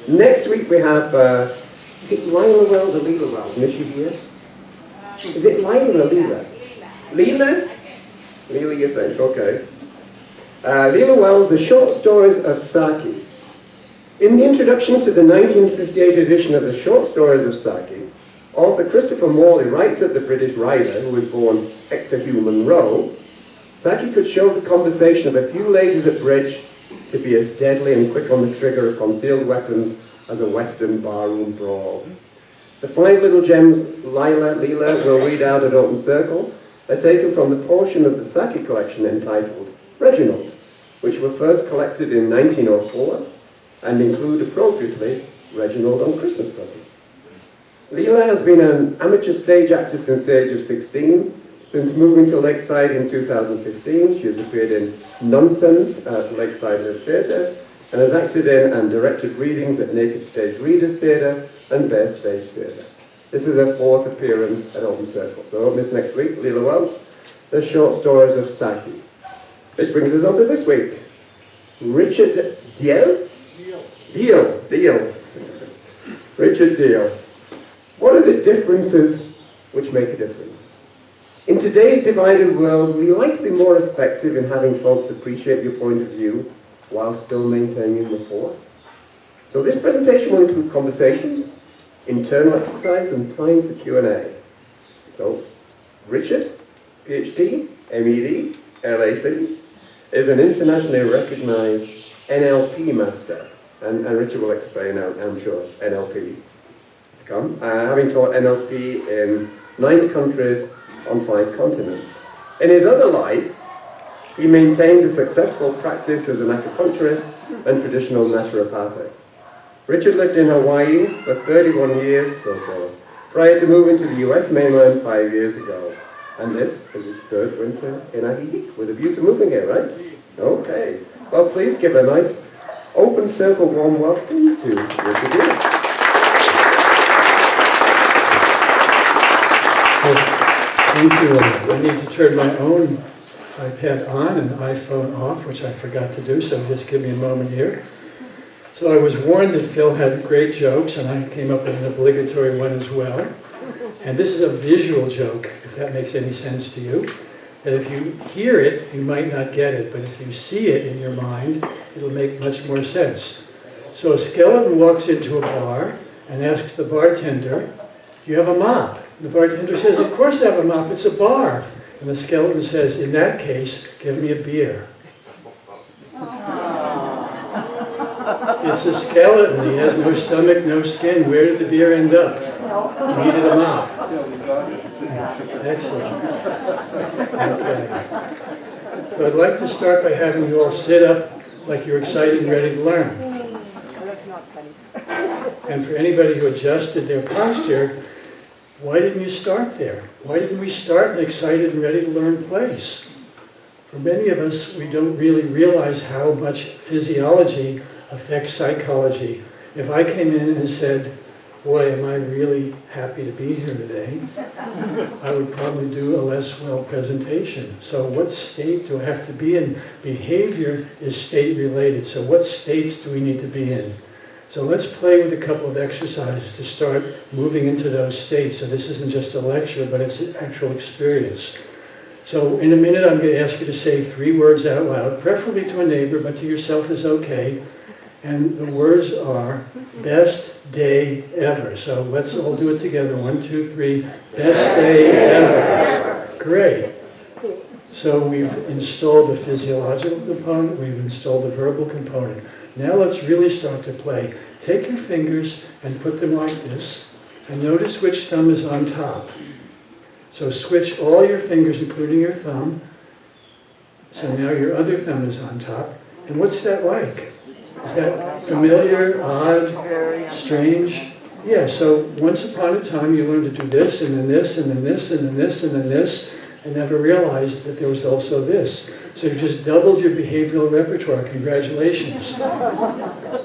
Next week we have, is it Lila Wells or Leela Wells? Is she here? Is it Lila or Leela? Leela? Leela, you think? Okay. Leela Wells, The Short Stories of Saki. In the introduction to the 1958 edition of The Short Stories of Saki, author Christopher Morley writes that the British writer, who was born Hector Hugh Munro, Saki could show the conversation of a few ladies at bridge to be as deadly and quick on the trigger of concealed weapons as a Western barroom brawl. The 5 little gems Leela will read out at Open Circle are taken from the portion of the Saki collection entitled Reginald, which were first collected in 1904 and include appropriately Reginald on Christmas presents. Leela has been an amateur stage actor since the age of 16. Since moving to Lakeside in 2015, she has appeared in Nonsense at Lakeside Theatre and has acted in and directed readings at Naked Stage Readers Theatre and Bear Stage Theatre. This is her 4th appearance at Open Circle. So don't miss next week, Leela Wells, The Short Stories of Saki. This brings us on to this week. Richard Diehl? Diehl. Richard Diehl. What are the differences which make a difference? In today's divided world, we like to be more effective in having folks appreciate your point of view while still maintaining rapport. So this presentation will include conversations, internal exercise, and time for Q&A. So, Richard, Ph.D, M.Ed, L.Ac, is an internationally recognized NLP master. And Richard will explain, I'm sure, NLP to come. Having taught NLP in 9 countries on 5 continents. In his other life, he maintained a successful practice as an acupuncturist and traditional naturopathic. Richard lived in Hawaii for 31 years, so jealous, prior to moving to the US mainland 5 years ago. And this is his 3rd winter in Ajijic, with a view to moving here, right? Okay. Well, please give a nice open circle warm welcome to Richard Diehl. Thank you. I need to turn my own iPad on and iPhone off, which I forgot to do, so just give me a moment here. So I was warned that Phil had great jokes, and I came up with an obligatory one as well. And this is a visual joke, if that makes any sense to you. That if you hear it, you might not get it, but if you see it in your mind, it'll make much more sense. So a skeleton walks into a bar and asks the bartender, "Do you have a mop?" The bartender says, "Of course I have a mop, it's a bar." And the skeleton says, "In that case, give me a beer." It's a skeleton, he has no stomach, no skin. Where did the beer end up? He needed a mop. Excellent. Okay. So I'd like to start by having you all sit up like you're excited and ready to learn. And for anybody who adjusted their posture, why didn't you start there? Why didn't we start in an excited and ready to learn place? For many of us, we don't really realize how much physiology affects psychology. If I came in and said, "Boy, am I really happy to be here today," I would probably do a less well presentation. So what state do I have to be in? Behavior is state related. So what states do we need to be in? So let's play with a couple of exercises to start moving into those states. So this isn't just a lecture, but it's an actual experience. So in a minute, I'm going to ask you to say 3 words out loud, preferably to a neighbor, but to yourself is okay. And the words are, best day ever. So let's all do it together. 1, 2, 3. Best day ever. Great. So we've installed the physiological component. We've installed the verbal component. Now let's really start to play. Take your fingers and put them like this. And notice which thumb is on top. So switch all your fingers, including your thumb. So now your other thumb is on top. And what's that like? Is that familiar, odd, strange? Yeah, so once upon a time you learned to do this, and then this, and then this, and then this, and then this, and never realized that there was also this. So you just doubled your behavioral repertoire. Congratulations.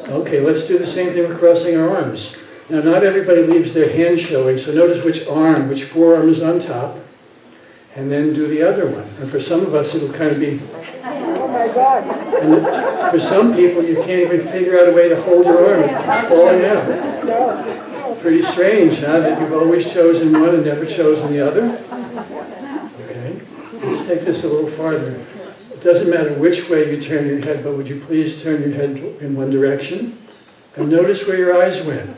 Okay, let's do the same thing with crossing our arms. Now, not everybody leaves their hand showing, so notice which forearm is on top, and then do the other one. And for some of us, it'll kind of be And for some people, you can't even figure out a way to hold your arm. It's falling out. Pretty strange, huh? That you've always chosen one and never chosen the other. Okay, let's take this a little farther. It doesn't matter which way you turn your head, but would you please turn your head in one direction? And notice where your eyes went,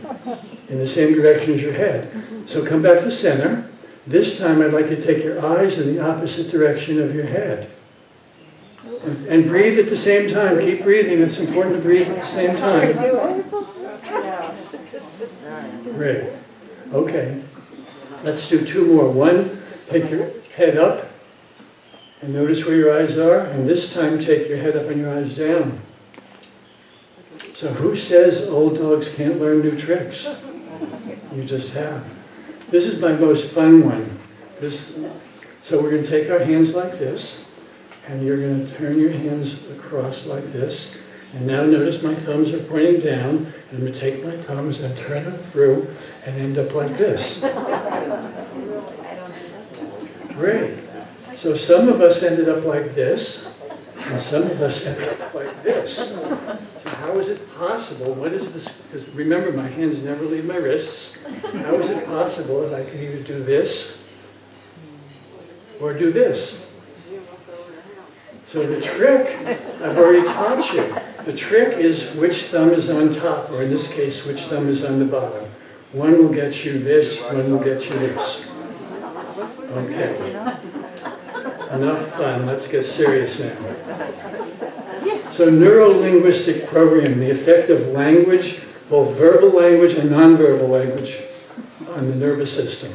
in the same direction as your head. So come back to center. This time I'd like you to take your eyes in the opposite direction of your head. And breathe at the same time. Keep breathing. It's important to breathe at the same time. Great. Okay. Let's do two more. One, take your head up and notice where your eyes are. And this time take your head up and your eyes down. So who says old dogs can't learn new tricks? You just have. This is my most fun one. So we're going to take our hands like this, and you're going to turn your hands across like this. And now notice my thumbs are pointing down, and I'm going to take my thumbs and turn them through and end up like this. Great. So some of us ended up like this, and some of us ended up like this. So how is it possible? What is this? Because remember, my hands never leave my wrists. How is it possible that I can either do this or do this? So the trick, I've already taught you. The trick is which thumb is on top, or in this case, which thumb is on the bottom. One will get you this, one will get you this. Okay. Enough fun, let's get serious now. So NeuroLinguistic Programming, the effect of language, both verbal language and nonverbal language, on the nervous system.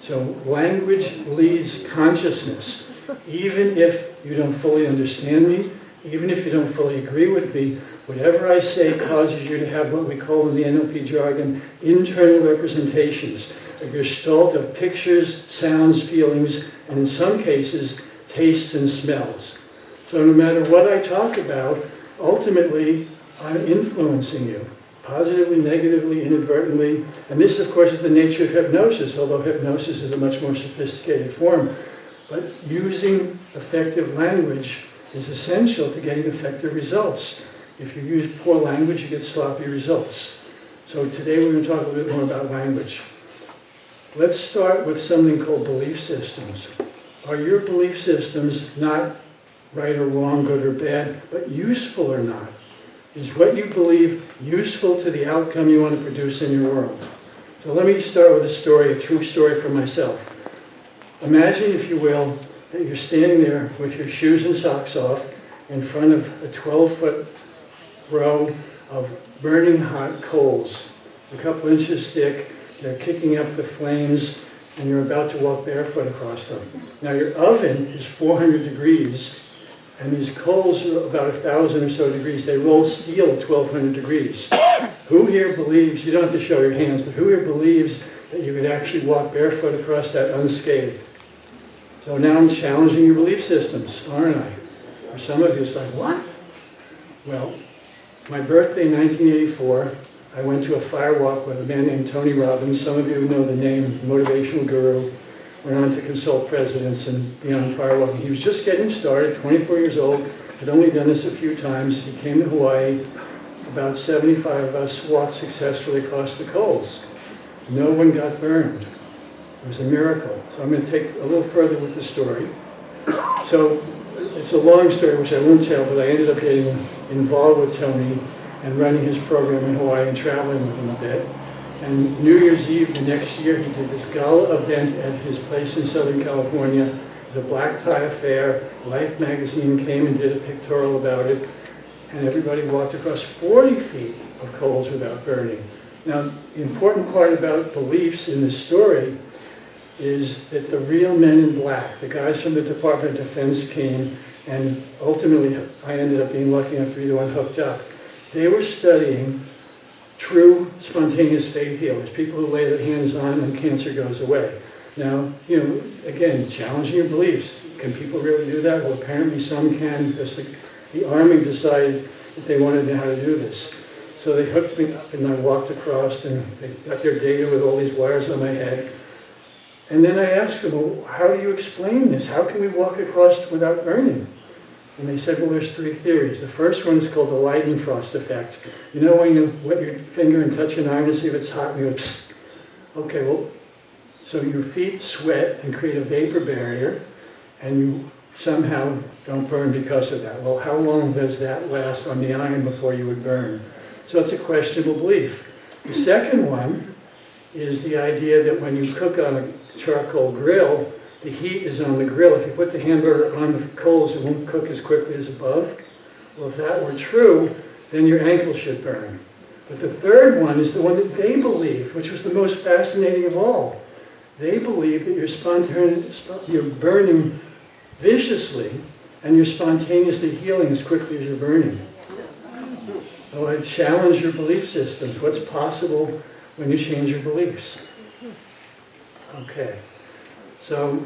So language leads consciousness. Even if you don't fully understand me, even if you don't fully agree with me, whatever I say causes you to have what we call in the NLP jargon, internal representations, a gestalt of pictures, sounds, feelings, and in some cases, tastes and smells. So no matter what I talk about, ultimately, I'm influencing you, positively, negatively, inadvertently. And this, of course, is the nature of hypnosis, although hypnosis is a much more sophisticated form. But using effective language is essential to getting effective results. If you use poor language, you get sloppy results. So today we're going to talk a little bit more about language. Let's start with something called belief systems. Are your belief systems not right or wrong, good or bad, but useful or not? Is what you believe useful to the outcome you want to produce in your world? So let me start with a story, a true story for myself. Imagine, if you will, that you're standing there with your shoes and socks off in front of a 12-foot row of burning hot coals, a couple inches thick. They're kicking up the flames, and you're about to walk barefoot across them. Now your oven is 400 degrees, and these coals are about 1,000 or so degrees. They roll steel at 1,200 degrees. Who here believes, you don't have to show your hands, but who here believes that you could actually walk barefoot across that unscathed? So now I'm challenging your belief systems, aren't I? For some of you, it's like, what? Well, my birthday, 1984, I went to a fire walk with a man named Tony Robbins. Some of you know the name, motivational guru. Went on to consult presidents and be on fire walking. He was just getting started, 24 years old, had only done this a few times. He came to Hawaii. About 75 of us walked successfully across the coals. No one got burned. It was a miracle. So I'm going to take a little further with the story. So it's a long story, which I won't tell, but I ended up getting involved with Tony and running his program in Hawaii and traveling with him a bit. And New Year's Eve the next year, he did this gala event at his place in Southern California. It was a black tie affair. Life magazine came and did a pictorial about it. And everybody walked across 40 feet of coals without burning. Now, the important part about beliefs in this story is that the real men in black, the guys from the Department of Defense, came, and ultimately I ended up being lucky enough to be the one hooked up. They were studying true spontaneous faith healers, people who lay their hands on and cancer goes away. Now, again, challenging your beliefs. Can people really do that? Well, apparently some can, because the Army decided that they wanted to know how to do this. So they hooked me up and I walked across and they got their data with all these wires on my head. And then I asked them, well, how do you explain this? How can we walk across without burning? And they said, well, there's 3 theories. The first one is called the Leidenfrost effect. You know when you wet your finger and touch an iron to see if it's hot and you go, psst. Okay, well, so your feet sweat and create a vapor barrier, and you somehow don't burn because of that. Well, how long does that last on the iron before you would burn? So it's a questionable belief. The second one is the idea that when you cook on a charcoal grill, the heat is on the grill. If you put the hamburger on the coals, it won't cook as quickly as above. Well, if that were true, then your ankle should burn. But the third one is the one that they believed, which was the most fascinating of all. They believe that you're burning viciously and you're spontaneously healing as quickly as you're burning. So I challenge your belief systems. What's possible when you change your beliefs? Okay. So,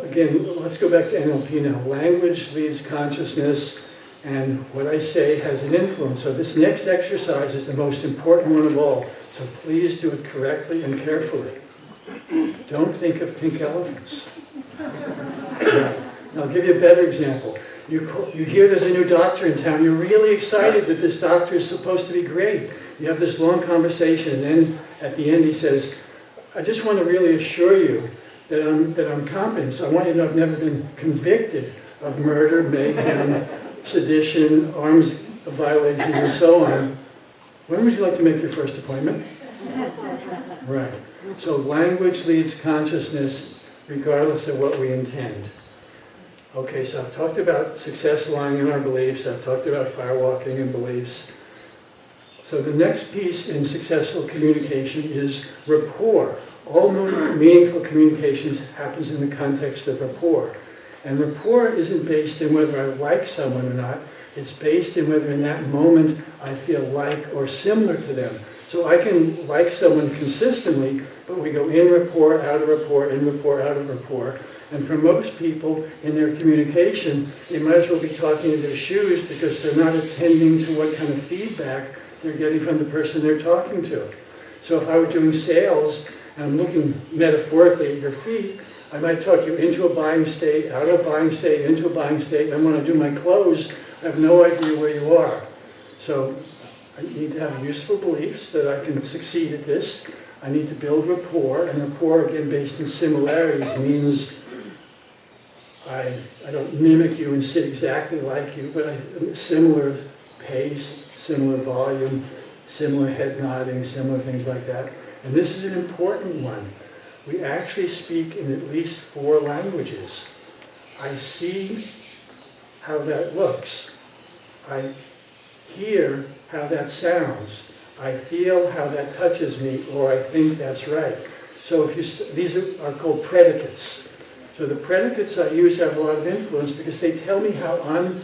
again, let's go back to NLP now. Language leads consciousness, and what I say has an influence. So this next exercise is the most important one of all. So please do it correctly and carefully. Don't think of pink elephants. Right. I'll give you a better example. You hear there's a new doctor in town. You're really excited that this doctor is supposed to be great. You have this long conversation, and then at the end he says, I just want to really assure you that I'm competent. So I want you to know I've never been convicted of murder, mayhem, sedition, arms violations, and so on. When would you like to make your first appointment? Right. So language leads consciousness regardless of what we intend. Okay, so I've talked about success lying in our beliefs. I've talked about firewalking and beliefs. So the next piece in successful communication is rapport. All meaningful communications happens in the context of rapport. And rapport isn't based in whether I like someone or not. It's based in whether in that moment I feel like or similar to them. So I can like someone consistently, but we go in rapport, out of rapport, in rapport, out of rapport. And for most people in their communication, they might as well be talking in their shoes because they're not attending to what kind of feedback they're getting from the person they're talking to. So if I were doing sales and I'm looking metaphorically at your feet, I might talk you into a buying state, out of a buying state, into a buying state, and when I do my close, I have no idea where you are. So I need to have useful beliefs that I can succeed at this. I need to build rapport, and rapport, again, based in similarities, means I don't mimic you and sit exactly like you, but similar pace, similar volume, similar head nodding, similar things like that. And this is an important one. We actually speak in at least 4 languages. I see how that looks. I hear how that sounds. I feel how that touches me, or I think that's right. So these are called predicates. So the predicates I use have a lot of influence because they tell me how I'm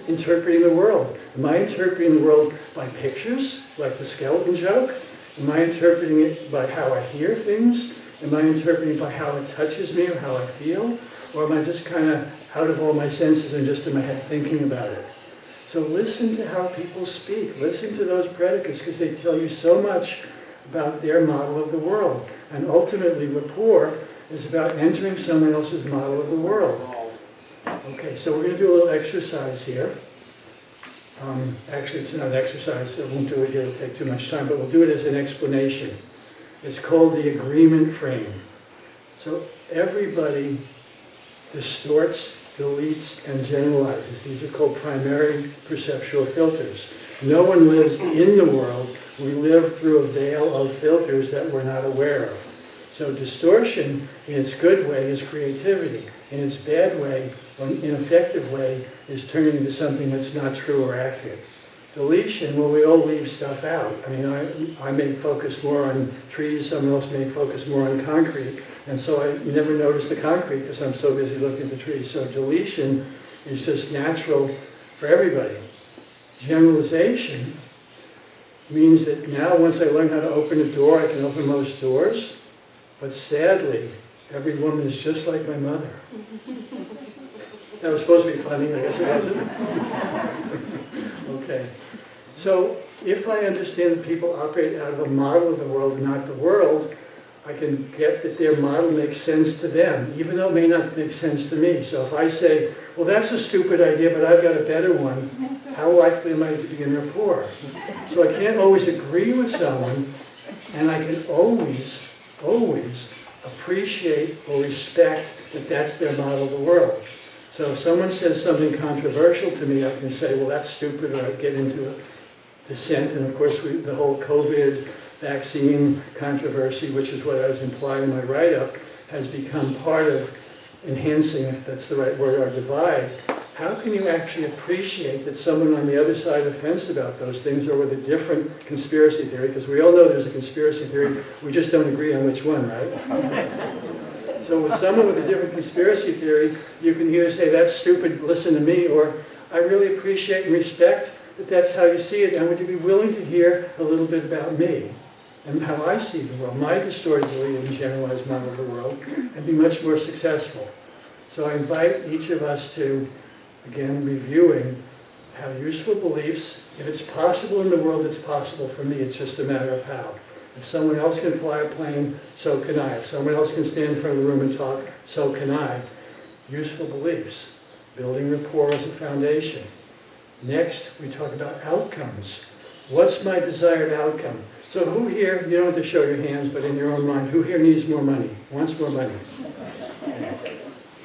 interpreting the world. Am I interpreting the world by pictures, like the skeleton joke? Am I interpreting it by how I hear things? Am I interpreting it by how it touches me or how I feel? Or am I just kind of out of all my senses and just in my head thinking about it? So listen to how people speak. Listen to those predicates because they tell you so much about their model of the world. And ultimately, rapport is about entering someone else's model of the world. Okay, so we're going to do a little exercise here. Actually, it's not an exercise. I won't do it here. It'll take too much time, but we'll do it as an explanation. It's called the agreement frame. So everybody distorts, deletes, and generalizes. These are called primary perceptual filters. No one lives in the world. We live through a veil of filters that we're not aware of. So distortion, in its good way, is creativity. In its bad way, or ineffective way, is turning into something that's not true or accurate. Deletion, well, we all leave stuff out. I mean, I may focus more on trees, someone else may focus more on concrete, and so I never notice the concrete because I'm so busy looking at the trees. So deletion is just natural for everybody. Generalization means that now once I learn how to open a door, I can open most doors. But sadly, every woman is just like my mother. That was supposed to be funny, I guess it wasn't. Okay. So if I understand that people operate out of a model of the world and not the world, I can get that their model makes sense to them, even though it may not make sense to me. So if I say, well, that's a stupid idea, but I've got a better one, how likely am I to begin rapport? So I can't always agree with someone, and I can always appreciate or respect that that's their model of the world. So if someone says something controversial to me, I can say, well, that's stupid, or I get into a dissent. And of course, the whole COVID vaccine controversy, which is what I was implying in my write-up, has become part of enhancing, if that's the right word, our divide. How can you actually appreciate that someone on the other side of the fence about those things, or with a different conspiracy theory? Because we all know there's a conspiracy theory, we just don't agree on which one, right? So with someone with a different conspiracy theory, you can either say, that's stupid, listen to me, or I really appreciate and respect that that's how you see it, and would you be willing to hear a little bit about me and how I see the world, my distorted belief and generalized model of the world, and be much more successful. So I invite each of us to, again, reviewing, have useful beliefs. If it's possible in the world, it's possible for me. It's just a matter of how. If someone else can fly a plane, so can I. If someone else can stand in front of the room and talk, so can I. Useful beliefs. Building rapport as a foundation. Next, we talk about outcomes. What's my desired outcome? So who here, you don't have to show your hands, but in your own mind, who here needs more money, wants more money?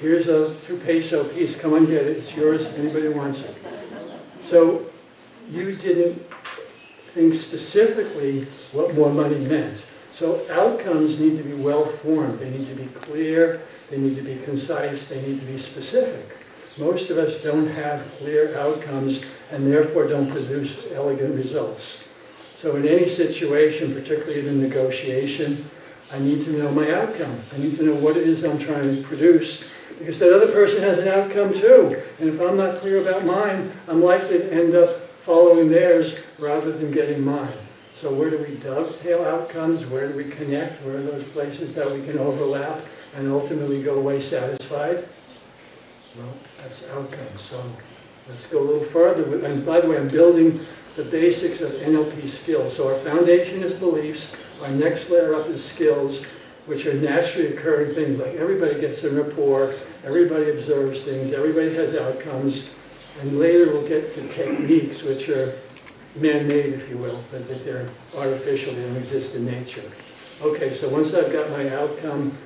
Here's a 2-peso piece, come on, get it, it's yours, anybody wants it. So you didn't think specifically what more money meant. So outcomes need to be well formed, they need to be clear, they need to be concise, they need to be specific. Most of us don't have clear outcomes and therefore don't produce elegant results. So in any situation, particularly in a negotiation, I need to know my outcome. I need to know what it is I'm trying to produce, because that other person has an outcome too. And if I'm not clear about mine, I'm likely to end up following theirs rather than getting mine. So where do we dovetail outcomes? Where do we connect? Where are those places that we can overlap and ultimately go away satisfied? Well, that's outcomes. So let's go a little further. And by the way, I'm building the basics of NLP skills. So our foundation is beliefs. Our next layer up is skills, which are naturally occurring things like everybody gets a rapport, everybody observes things, everybody has outcomes, and later we'll get to techniques, which are man-made, if you will, but that they're artificial, they don't exist in nature. Okay, so once I've got my outcome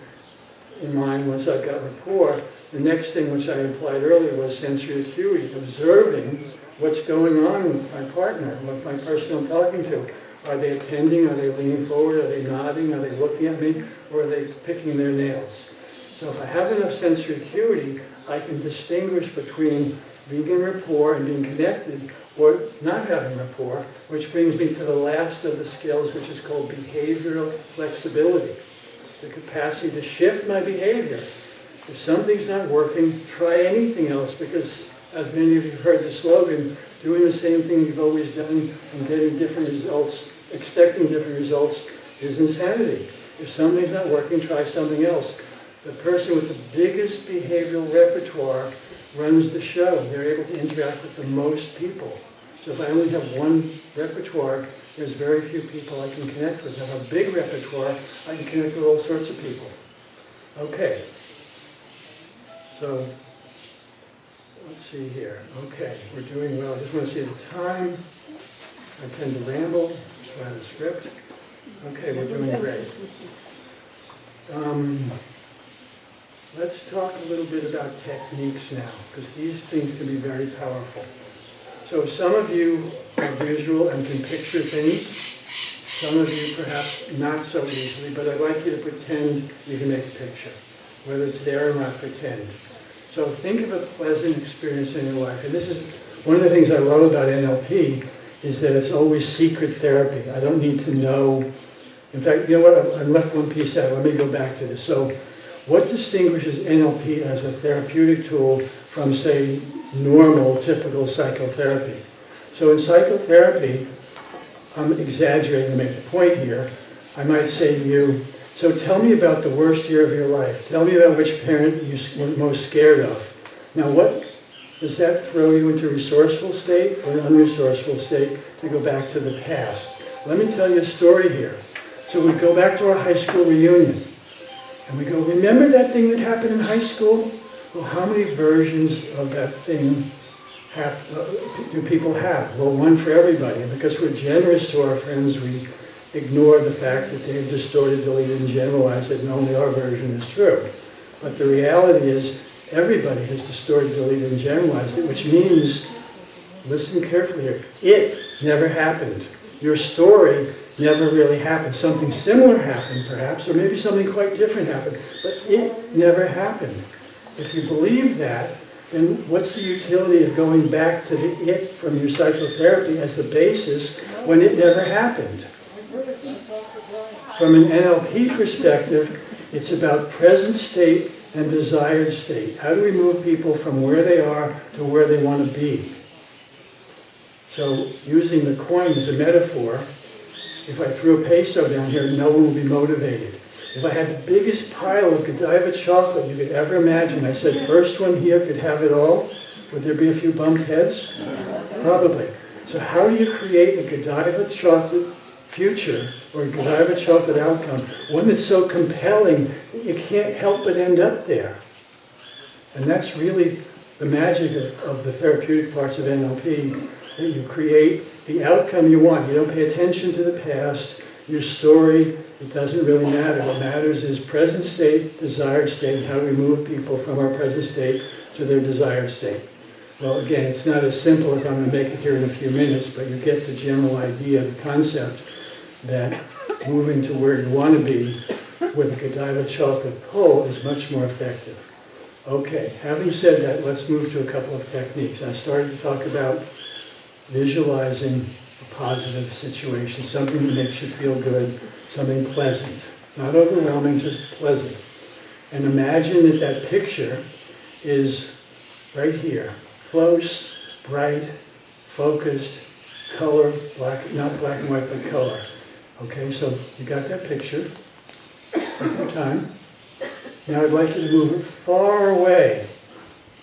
in mind, once I've got rapport, the next thing, which I implied earlier, was sensory acuity, observing what's going on with my partner, with my person I'm talking to. Are they attending? Are they leaning forward? Are they nodding? Are they looking at me? Or are they picking their nails? So if I have enough sensory acuity, I can distinguish between being in rapport and being connected, or not having rapport, which brings me to the last of the skills, which is called behavioral flexibility. The capacity to shift my behavior. If something's not working, try anything else, because as many of you have heard the slogan, doing the same thing you've always done and getting different results, expecting different results, is insanity. If something's not working, try something else. The person with the biggest behavioral repertoire runs the show. They're able to interact with the most people. So if I only have one repertoire, there's very few people I can connect with. If I have a big repertoire, I can connect with all sorts of people. Okay. So, let's see here. Okay, we're doing well. I just want to see the time. I tend to ramble. Just write a script. Okay, we're doing great. Let's talk a little bit about techniques now, because these things can be very powerful. So some of you are visual and can picture things. Some of you perhaps not so easily, but I'd like you to pretend you can make a picture, whether it's there or not, pretend. So think of a pleasant experience in your life. And this is one of the things I love about NLP, is that it's always secret therapy. I don't need to know. In fact, you know what? I left one piece out. Let me go back to this. So what distinguishes NLP as a therapeutic tool from, say, normal, typical psychotherapy? So in psychotherapy, I'm exaggerating to make the point here. I might say to you, so tell me about the worst year of your life. Tell me about which parent you were most scared of. Now what, does that throw you into a resourceful state or an unresourceful state to go back to the past? Let me tell you a story here. So we go back to our high school reunion, and we go, remember that thing that happened in high school? Well, how many versions of that thing do people have? Well, one for everybody. And because we're generous to our friends, we ignore the fact that they've distorted, deleted, and generalized it, and only our version is true. But the reality is, everybody has distorted, deleted, and generalized it, which means, listen carefully here, it never happened. Your story never really happened. Something similar happened, perhaps, or maybe something quite different happened, but it never happened. If you believe that, then what's the utility of going back to the it from your psychotherapy as the basis when it never happened? From an NLP perspective, it's about present state and desired state. How do we move people from where they are to where they want to be? So using the coin as a metaphor, if I threw a peso down here, no one would be motivated. If I had the biggest pile of Godiva chocolate you could ever imagine, I said first one here could have it all, would there be a few bumped heads? Probably. So how do you create a Godiva chocolate future or a Godiva chocolate outcome? One that's so compelling that you can't help but end up there. And that's really the magic of the therapeutic parts of NLP, that you create the outcome you want. You don't pay attention to the past, your story, it doesn't really matter. What matters is present state, desired state, how do we move people from our present state to their desired state. Well, again, it's not as simple as I'm going to make it here in a few minutes, but you get the general idea, the concept that moving to where you want to be with a Godiva chocolate pull is much more effective. Okay, having said that, let's move to a couple of techniques. I started to talk about visualizing a positive situation, something that makes you feel good, something pleasant. Not overwhelming, just pleasant. And imagine that that picture is right here. Close, bright, focused, color, black, not black and white, but color. Okay, so you got that picture. Take your time. Now I'd like you to move it far away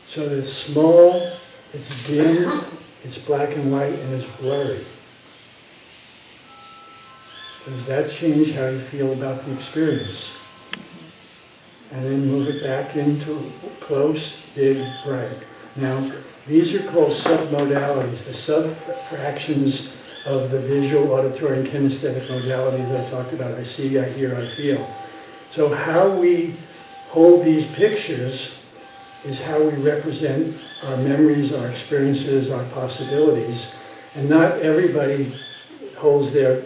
so that it's small, it's dim, it's black and white, and it's blurry. Does that change how you feel about the experience? And then move it back into close, big, bright. Now, these are called submodalities, the sub-fractions of the visual, auditory, and kinesthetic modality that I talked about. I see, I hear, I feel. So how we hold these pictures is how we represent our memories, our experiences, our possibilities. And not everybody holds their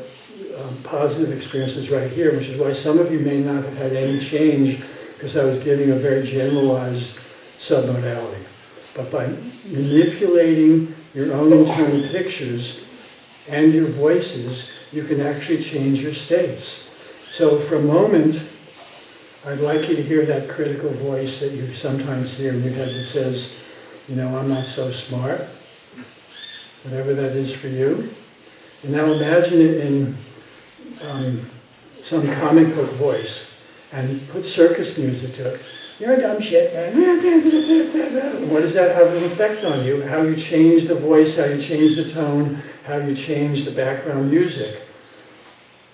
positive experiences right here, which is why some of you may not have had any change, because I was giving a very generalized submodality. But by manipulating your own internal pictures and your voices, you can actually change your states. So for a moment, I'd like you to hear that critical voice that you sometimes hear in your head that says, you know, I'm not so smart, whatever that is for you. And now imagine it in some comic book voice, and put circus music to it. You're a dumb shit, man. What does that have an effect on you? How you change the voice, how you change the tone, how you change the background music.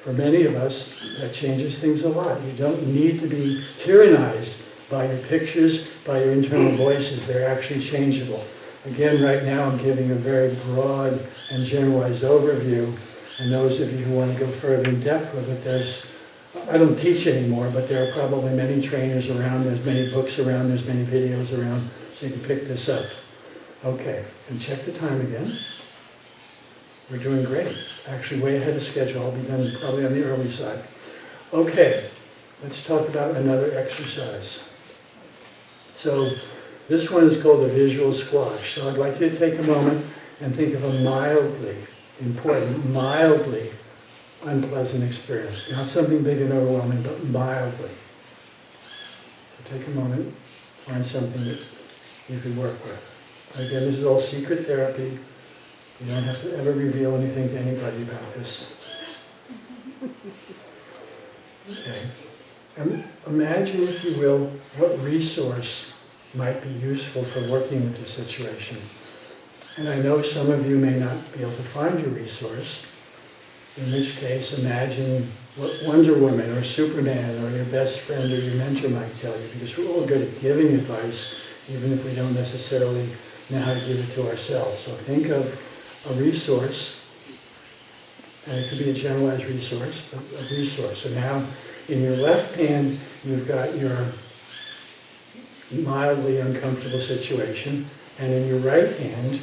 For many of us, that changes things a lot. You don't need to be tyrannized by your pictures, by your internal voices. They're actually changeable. Again, right now I'm giving a very broad and generalized overview. And those of you who want to go further in depth with it, I don't teach anymore, but there are probably many trainers around, there's many books around, there's many videos around, so you can pick this up. Okay, and check the time again. We're doing great. Actually, way ahead of schedule. I'll be done probably on the early side. Okay, let's talk about another exercise. So this one is called the visual squash. So I'd like you to take a moment and think of a mildly important, mildly unpleasant experience. Not something big and overwhelming, but mildly. So take a moment, find something that you can work with. Again, this is all secret therapy. You don't have to ever reveal anything to anybody about this. Okay. Imagine, if you will, what resource might be useful for working with the situation. And I know some of you may not be able to find your resource, in which case imagine what Wonder Woman or Superman or your best friend or your mentor might tell you, because we're all good at giving advice, even if we don't necessarily know how to give it to ourselves. So think of a resource, and it could be a generalized resource, but a resource. So now, in your left hand, you've got your mildly uncomfortable situation, and in your right hand,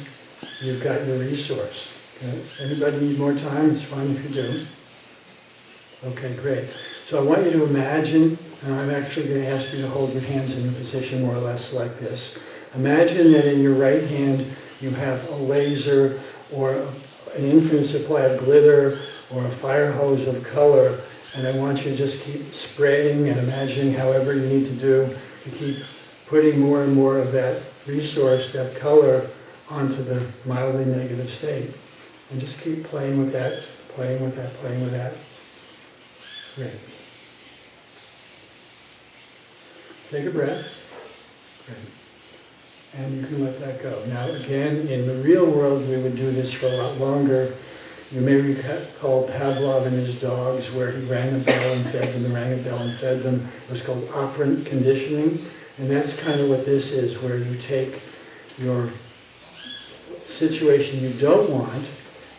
you've got your resource. Okay? Anybody need more time? It's fine if you do. Okay, great. So I want you to imagine, and I'm actually going to ask you to hold your hands in a position more or less like this. Imagine that in your right hand you have a laser or an infinite supply of glitter or a fire hose of color, and I want you to just keep spraying and imagining however you need to do to keep putting more and more of that resource, that color, onto the mildly negative state. And just keep playing with that, playing with that, playing with that. Great. Take a breath. Great. And you can let that go. Now again, in the real world, we would do this for a lot longer. You may recall Pavlov and his dogs, where he rang a bell and fed them, and rang a bell and fed them. It was called Operant Conditioning. And that's kind of what this is, where you take your situation you don't want,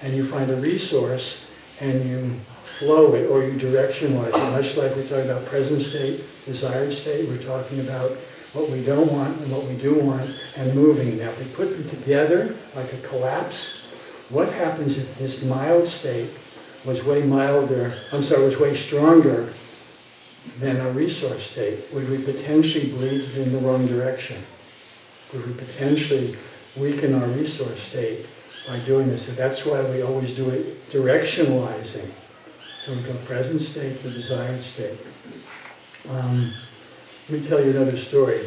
and you find a resource, and you flow it, or you directionalize it. Much like we're talking about present state, desired state, we're talking about what we don't want and what we do want, and moving. Now, if we put them together, like a collapse, what happens if this mild state was way stronger than a resource state? Would we potentially bleed in the wrong direction? Would we potentially weaken our resource state by doing this? So that's why we always do it directionalizing. So we go present state to desired state. Let me tell you another story.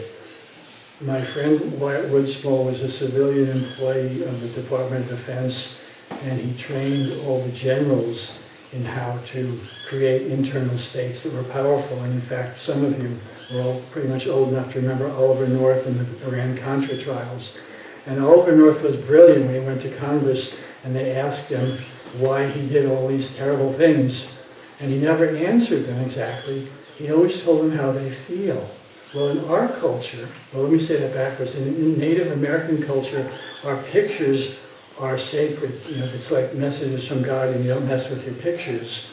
My friend Wyatt Woodsmall was a civilian employee of the Department of Defense, and he trained all the generals in how to create internal states that were powerful. And in fact, some of you are all pretty much old enough to remember Oliver North and the Iran-Contra trials. And Oliver North was brilliant when he went to Congress, and they asked him why he did all these terrible things. And he never answered them exactly. He always told them how they feel. Well, in our culture, well, let me say that backwards. In Native American culture, our pictures are sacred. You know, it's like messages from God, and you don't mess with your pictures,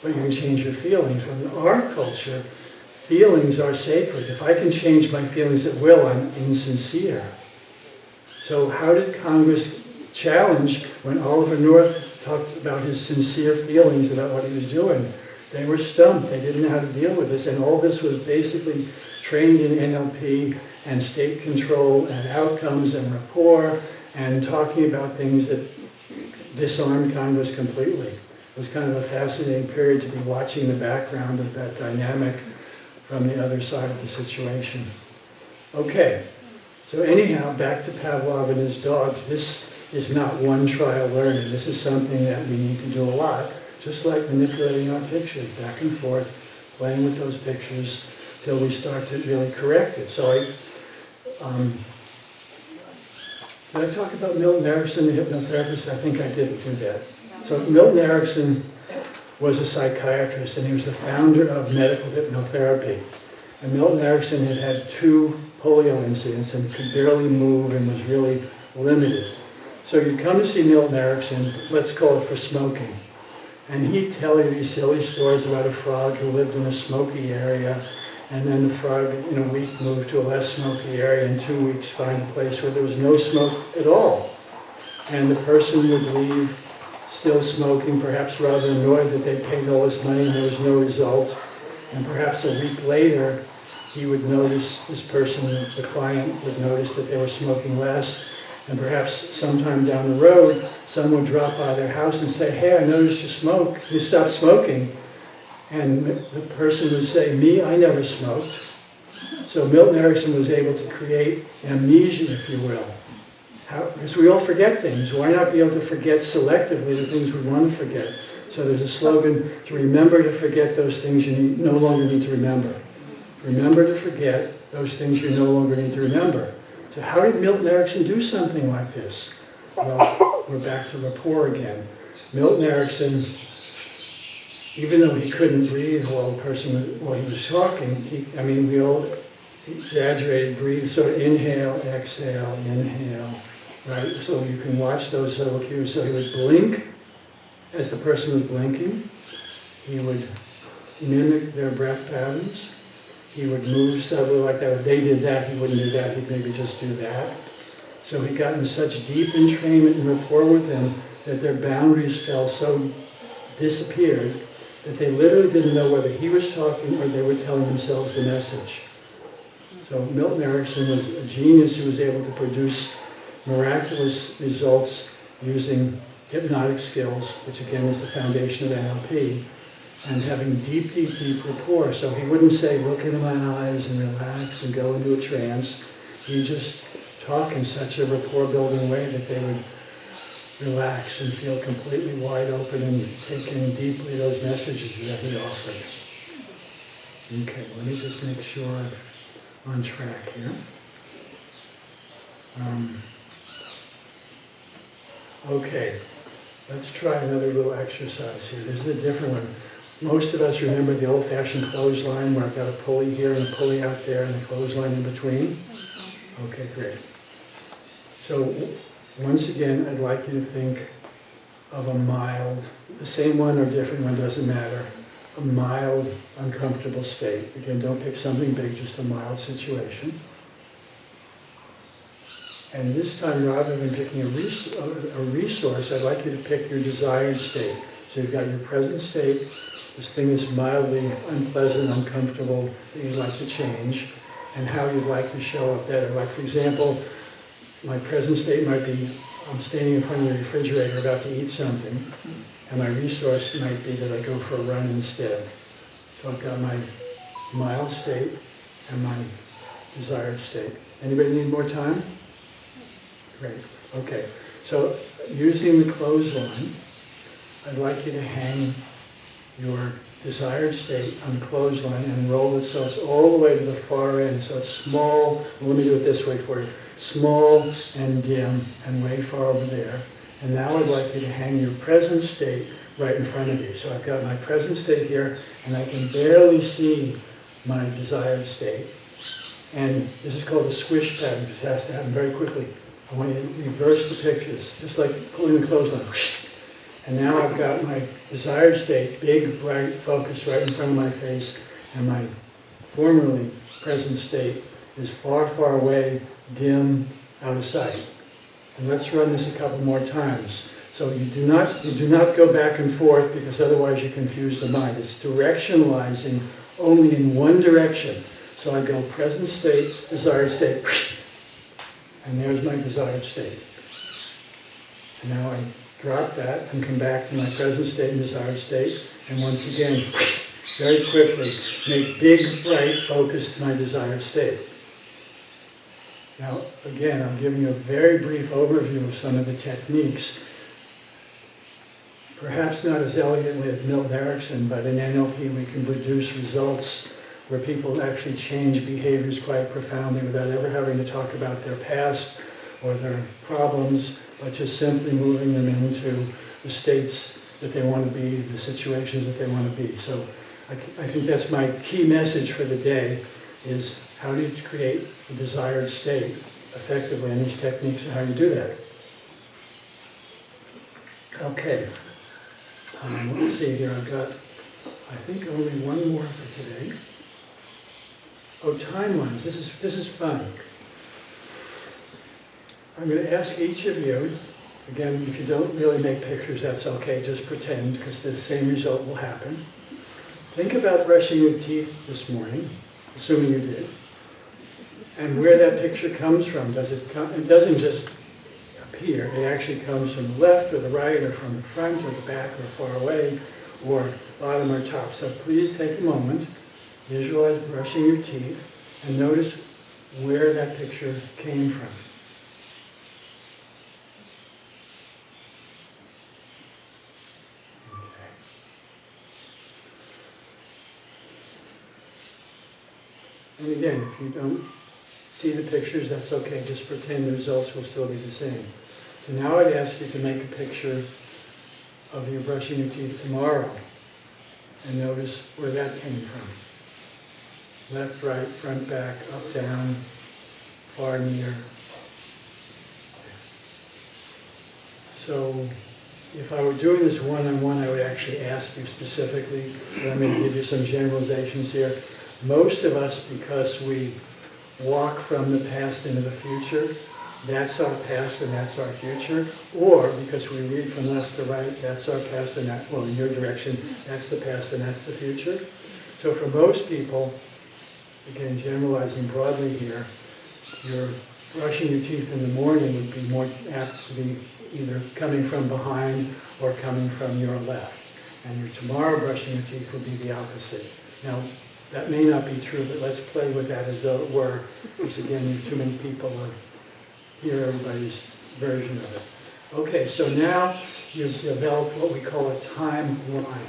but you can change your feelings. Well, in our culture, feelings are sacred. If I can change my feelings at will, I'm insincere. So how did Congress challenge when Oliver North talked about his sincere feelings about what he was doing? They were stumped. They didn't know how to deal with this. And all this was basically trained in NLP and state control and outcomes and rapport and talking about things that disarmed Congress completely. It was kind of a fascinating period to be watching the background of that dynamic from the other side of the situation. Okay, so anyhow, back to Pavlov and his dogs. This is not one trial learning. This is something that we need to do a lot. Just like manipulating our pictures, back and forth, playing with those pictures till we start to really correct it. So did I talk about Milton Erickson, the hypnotherapist? I think I didn't do that. So Milton Erickson was a psychiatrist, and he was the founder of medical hypnotherapy. And Milton Erickson had had 2 polio incidents and could barely move and was really limited. So you come to see Milton Erickson, let's call it for smoking. And he'd tell you these silly stories about a frog who lived in a smoky area, and then the frog in a week moved to a less smoky area, in 2 weeks find a place where there was no smoke at all. And the person would leave still smoking, perhaps rather annoyed that they paid all this money and there was no result. And perhaps a week later, he would notice, this person, the client, would notice that they were smoking less. And perhaps sometime down the road, someone would drop by their house and say, hey, I noticed you stopped smoking. And the person would say, me, I never smoked. So Milton Erickson was able to create amnesia, if you will. Because we all forget things. Why not be able to forget selectively the things we want to forget? So there's a slogan, to remember to forget those things you no longer need to remember. Remember to forget those things you no longer need to remember. So how did Milton Erickson do something like this? Well, we're back to rapport again. Milton Erickson even though he couldn't breathe while he was talking, we all exaggerated breathe, sort of inhale, exhale, right? So you can watch those little cues. So he would blink as the person was blinking. He would mimic their breath patterns. He would move subtly like that. If they did that, he wouldn't do that. He'd maybe just do that. So he got in such deep entrainment and rapport with them that their boundaries disappeared, that they literally didn't know whether he was talking or they were telling themselves the message. So Milton Erickson was a genius who was able to produce miraculous results using hypnotic skills, which again is the foundation of NLP, and having deep, deep, deep rapport. So he wouldn't say, look into my eyes and relax and go into a trance. He'd just talk in such a rapport-building way that they would relax and feel completely wide open and take in deeply those messages that he offered. Okay, let me just make sure I'm on track here. Okay, let's try another little exercise here. This is a different one. Most of us remember the old-fashioned clothesline where I've got a pulley here and a pulley out there and a clothesline in between. Okay, great. So once again, I'd like you to think of a mild, the same one or different one, doesn't matter, a mild, uncomfortable state. Again, don't pick something big, just a mild situation. And this time, rather than picking a resource, I'd like you to pick your desired state. So you've got your present state, this thing is mildly unpleasant, uncomfortable, that you'd like to change, and how you'd like to show up better. Like, for example, my present state might be, I'm standing in front of the refrigerator about to eat something, and my resource might be that I go for a run instead. So I've got my mild state and my desired state. Anybody need more time? Great. Okay. So using the clothesline, I'd like you to hang your desired state on the clothesline and roll it so it's all the way to the far end. So it's small. Well, let me do it this way for you. Small and dim and way far over there. And now I'd like you to hang your present state right in front of you. So I've got my present state here, and I can barely see my desired state. And this is called the squish pattern, because it has to happen very quickly. I want you to reverse the pictures, just like pulling the clothesline. And now I've got my desired state, big, bright, focused right in front of my face, and my formerly present state is far, far away, dim, out of sight. And let's run this a couple more times. So you do not go back and forth, because otherwise you confuse the mind. It's directionalizing only in one direction. So I go present state, desired state, and there's my desired state. And now I drop that and come back to my present state and desired state. And once again, very quickly, make big, bright, focused my desired state. Now, again, I'm giving you a very brief overview of some of the techniques. Perhaps not as elegantly as Milton Erickson, but in NLP we can produce results where people actually change behaviors quite profoundly without ever having to talk about their past or their problems, but just simply moving them into the states that they want to be, the situations that they want to be. So I think that's my key message for the day, is how do you create a desired state effectively, and these techniques and how you do that. Okay, let's see here, I've got, I think, only one more for today. Oh, timelines, this is fun. I'm going to ask each of you, again, if you don't really make pictures, that's okay, just pretend, because the same result will happen. Think about brushing your teeth this morning, assuming you did, and where that picture comes from. It doesn't just appear, it actually comes from the left or the right or from the front or the back or far away or bottom or top. So please take a moment, visualize brushing your teeth, and notice where that picture came from. And again, if you don't see the pictures, that's okay. Just pretend the results will still be the same. So now I'd ask you to make a picture of you brushing your teeth tomorrow. and notice where that came from. Left, right, front, back, up, down, far, near. So if I were doing this one-on-one, I would actually ask you specifically, and I'm going to give you some generalizations here. Most of us, because we walk from the past into the future, that's our past and that's our future, or because we read from left to right, that's our past and that, well, in your direction, that's the past and that's the future. So for most people, again, generalizing broadly here, your brushing your teeth in the morning would be more apt to be either coming from behind or coming from your left. And your tomorrow brushing your teeth would be the opposite. Now, that may not be true, but let's play with that as though it were, because again, too many people hear everybody's version of it. Okay, so now you've developed what we call a timeline.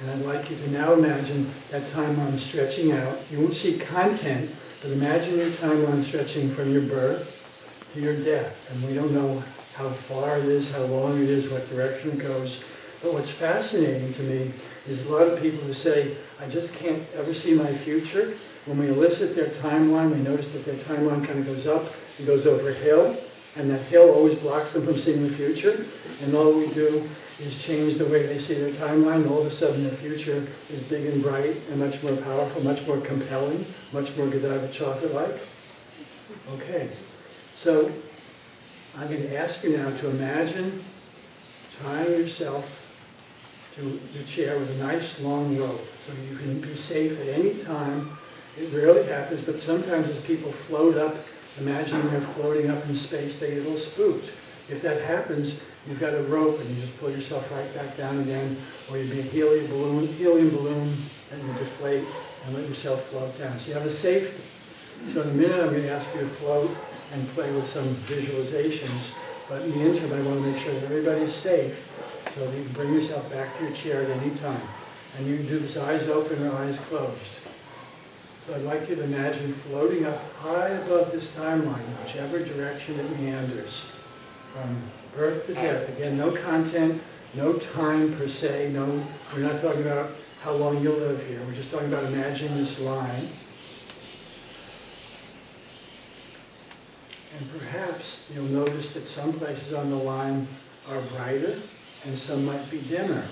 And I'd like you to now imagine that timeline stretching out. You won't see content, but imagine your timeline stretching from your birth to your death. And we don't know how far it is, how long it is, what direction it goes. But what's fascinating to me is a lot of people who say, I just can't ever see my future. When we elicit their timeline, we notice that their timeline kind of goes up and goes over a hill, and that hill always blocks them from seeing the future. And all we do is change the way they see their timeline, and all of a sudden their future is big and bright and much more powerful, much more compelling, much more Godiva chocolate-like. Okay, so I'm going to ask you now to imagine tying yourself to the chair with a nice long rope so you can be safe at any time. It rarely happens, but sometimes as people float up, imagine they're floating up in space, they get a little spooked. If that happens, you've got a rope and you just pull yourself right back down again, or you'd be a helium balloon, and you deflate and let yourself float down. So you have a safety. So in a minute I'm going to ask you to float and play with some visualizations, but in the interim I want to make sure that everybody's safe so that you can bring yourself back to your chair at any time. And you can do this eyes open or eyes closed. So I'd like you to imagine floating up high above this timeline, whichever direction it meanders, from birth to death. Again, no content, no time per se, we're not talking about how long you'll live here. We're just talking about imagining this line. And perhaps you'll notice that some places on the line are brighter and some might be dimmer.